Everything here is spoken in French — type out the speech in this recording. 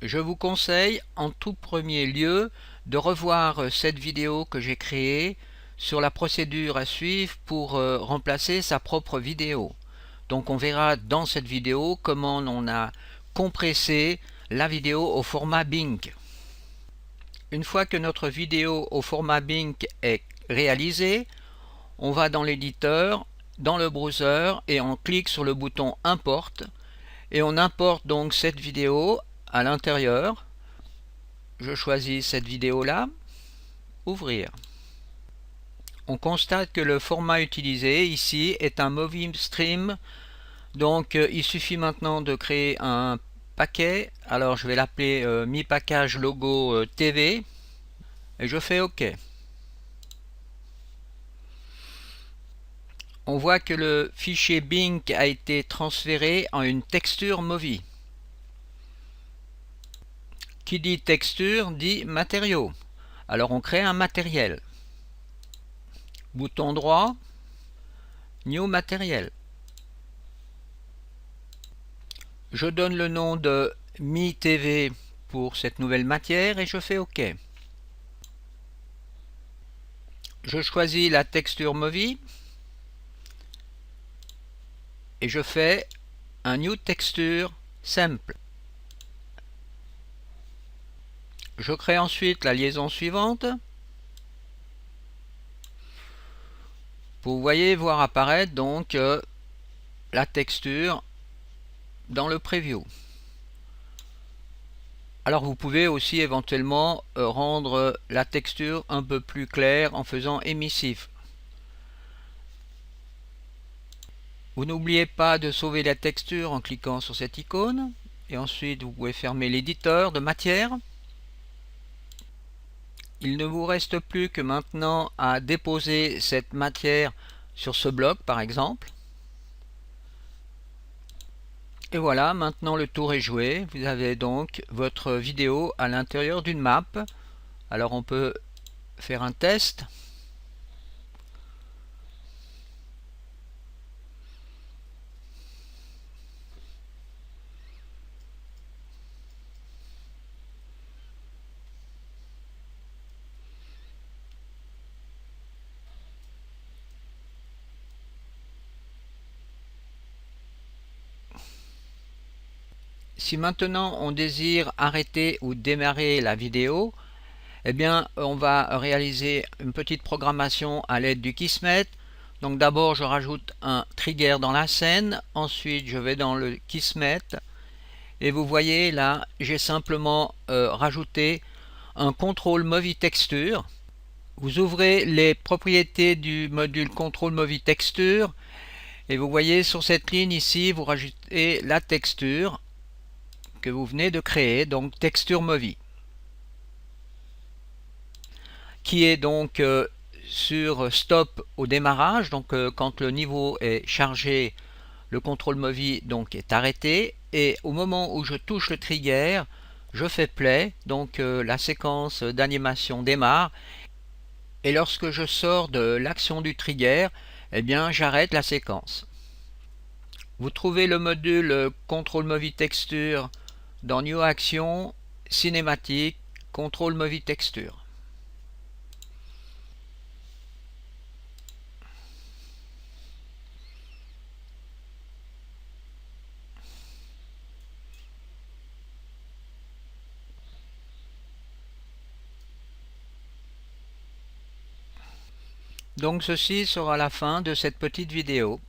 Je vous conseille en tout premier lieu de revoir cette vidéo que j'ai créée sur la procédure à suivre pour remplacer sa propre vidéo. Donc on verra dans cette vidéo comment on a compressé la vidéo au format BINC. Une fois que notre vidéo au format BINC est réalisée, on va dans l'éditeur, dans le browser et on clique sur le bouton Import et on importe donc cette vidéo à l'intérieur. Je choisis cette vidéo là, ouvrir. On constate que le format utilisé ici est un Movie Stream, donc il suffit maintenant de créer un paquet. Alors je vais l'appeler Mi Package Logo TV et je fais OK. On voit que le fichier BINC a été transféré en une texture Movie. Qui dit texture dit matériau. Alors on crée un matériel. Bouton droit, New Matériel. Je donne le nom de Mi TV pour cette nouvelle matière et je fais OK. Je choisis la texture Movie et je fais un New Texture Simple. Je crée ensuite la liaison suivante. Vous voyez voir apparaître donc la texture dans le preview. Alors vous pouvez aussi éventuellement rendre la texture un peu plus claire en faisant émissif. Vous n'oubliez pas de sauver la texture en cliquant sur cette icône et ensuite vous pouvez fermer l'éditeur de matière. Il ne vous reste plus que maintenant à déposer cette matière sur ce bloc par exemple. Et voilà, maintenant le tour est joué. Vous avez donc votre vidéo à l'intérieur d'une map. Alors on peut faire un test. Si maintenant on désire arrêter ou démarrer la vidéo, eh bien on va réaliser une petite programmation à l'aide du Kismet. Donc d'abord je rajoute un trigger dans la scène, ensuite je vais dans le Kismet et vous voyez là j'ai simplement rajouté un contrôle Movie Texture. Vous ouvrez les propriétés du module contrôle Movie Texture et vous voyez sur cette ligne ici vous rajoutez la texture que vous venez de créer, donc texture Movie, qui est donc sur stop au démarrage. Donc quand le niveau est chargé, le contrôle Movie donc est arrêté et au moment où je touche le trigger, je fais play, donc la séquence d'animation démarre et lorsque je sors de l'action du trigger, eh bien j'arrête la séquence. Vous trouvez le module contrôle Movie Texture dans New Action, Cinématique, Contrôle Movie Texture. Donc ceci sera la fin de cette petite vidéo.